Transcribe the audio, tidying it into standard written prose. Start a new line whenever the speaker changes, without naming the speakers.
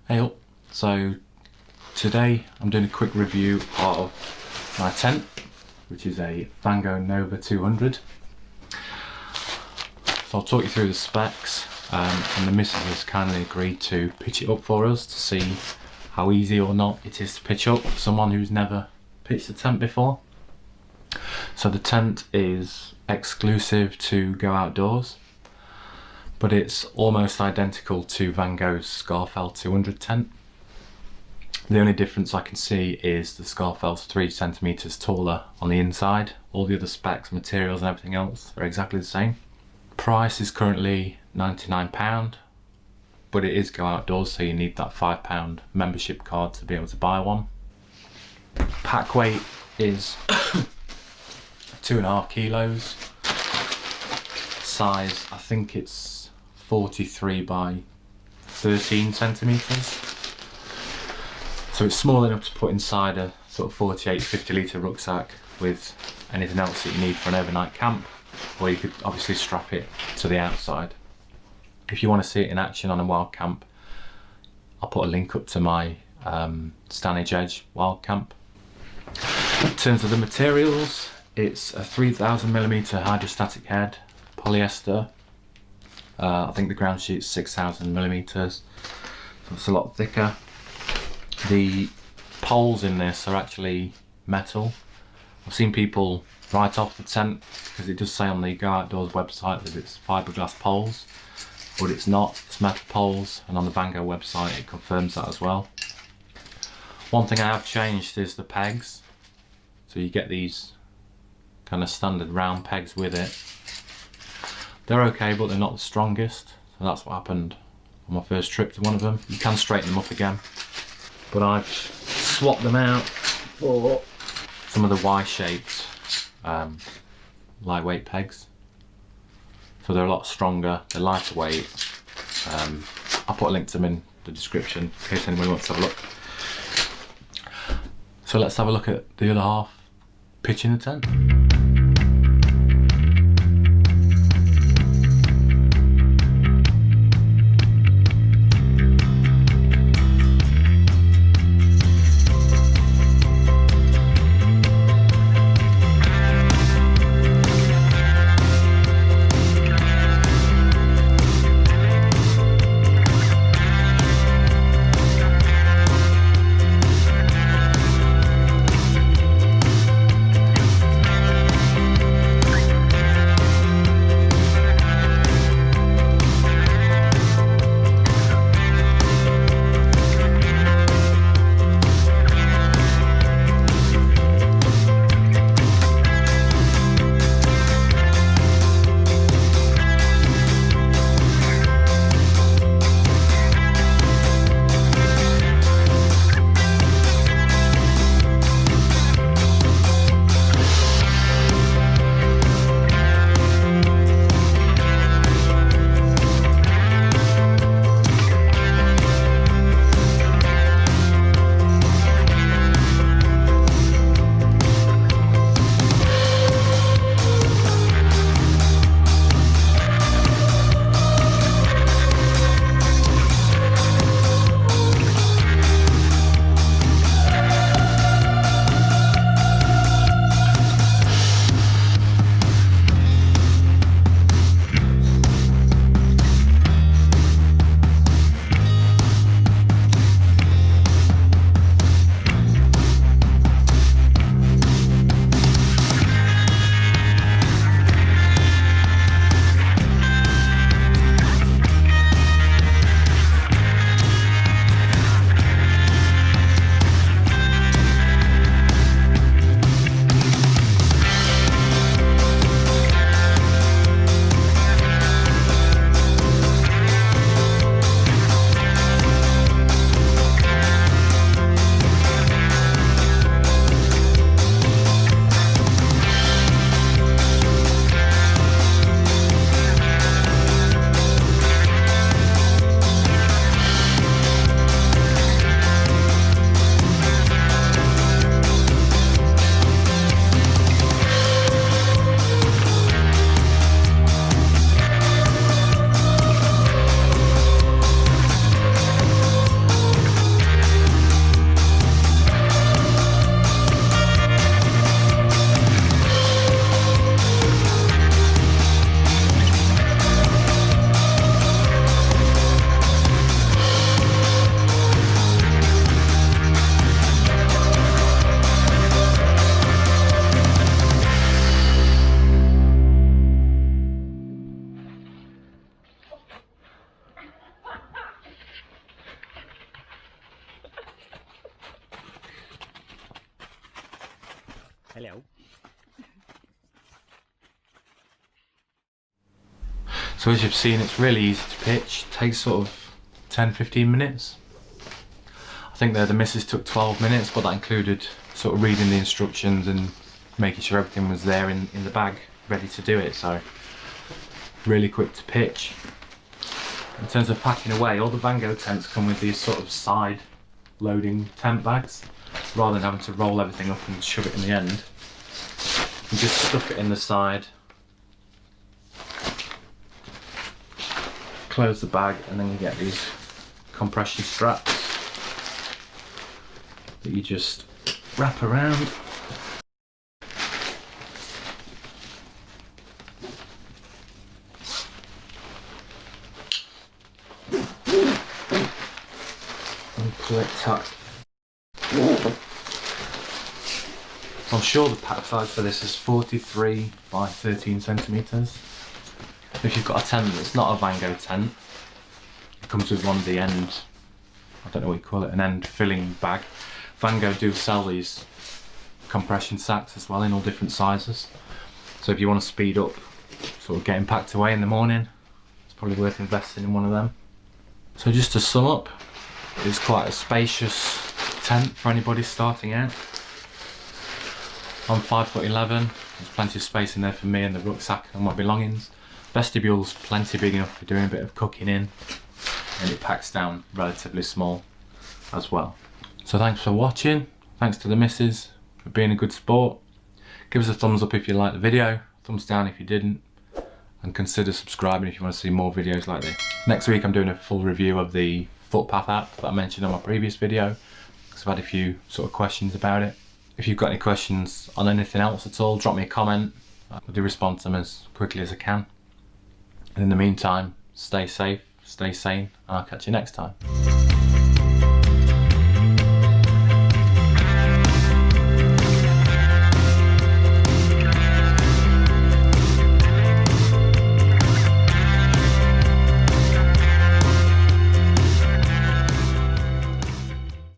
Hey up, so today I'm doing a quick review of my tent, which is a Vango Nova 200. So I'll talk you through the specs, and the missus has kindly agreed to pitch it up for us to see how easy or not it is to pitch up for someone who's never pitched a tent before. So the tent is exclusive to Go Outdoors, but it's almost identical to Vango's Scafell 200 tent. The only difference I can see is the Scafell's 3 centimeters taller on the inside. All the other specs, materials and everything else are exactly the same. Price is currently £99, but it is Go Outdoors, so you need that £5 membership card to be able to buy one. Pack weight is 2.5 kilos. Size, I think it's 43 by 13 centimeters. So it's small enough to put inside a sort of 48-50 litre rucksack with anything else that you need for an overnight camp, or you could obviously strap it to the outside. If you want to see it in action on a wild camp, I'll put a link up to my Stanage Edge wild camp. In terms of the materials, it's a 3000mm hydrostatic head, polyester. I think the ground sheet's 6000mm, so it's a lot thicker. The poles in this are actually metal. I've seen people write off the tent because it does say on the Go Outdoors website that it's fiberglass poles, but it's not, it's metal poles, and on the Vango website it confirms that as well. One thing I have changed is the pegs. So you get these kind of standard round pegs with it. They're okay, but they're not the strongest, so that's what happened on my first trip to one of them. You can straighten them up again, but I've swapped them out for some of the Y-shaped lightweight pegs. So they're a lot stronger, they're lighter weight. I'll put a link to them in the description in case anyone wants to have a look. So let's have a look at the other half, pitching the tent.
Hello.
So as you've seen, it's really easy to pitch. It takes sort of 10-15 minutes. I think the missus took 12 minutes, but that included sort of reading the instructions and making sure everything was there in the bag, ready to do it. So really quick to pitch. In terms of packing away, all the Vango tents come with these sort of side loading tent bags. Rather than having to roll everything up and shove it in the end, you just stuff it in the side, close the bag, and then you get these compression straps that you just wrap around. And pull it tight. I'm sure the pack size for this is 43 by 13 centimetres. If you've got a tent that's not a Vango tent, it comes with one of the end, I don't know what you call it, an end filling bag. Vango do sell these compression sacks as well in all different sizes. So if you want to speed up sort of getting packed away in the morning, it's probably worth investing in one of them. So just to sum up, it's quite a spacious tent for anybody starting out. I'm 5'11", there's plenty of space in there for me and the rucksack and my belongings. Vestibule's plenty big enough for doing a bit of cooking in, and it packs down relatively small as well. So thanks for watching, thanks to the missus for being a good sport. Give us a thumbs up if you liked the video, thumbs down if you didn't, and consider subscribing if you want to see more videos like this. Next week I'm doing a full review of the footpath app that I mentioned on my previous video, because I've had a few sort of questions about it. If you've got any questions on anything else at all, drop me a comment. I'll do respond to them as quickly as I can. And in the meantime, stay safe, stay sane, and I'll catch you next time.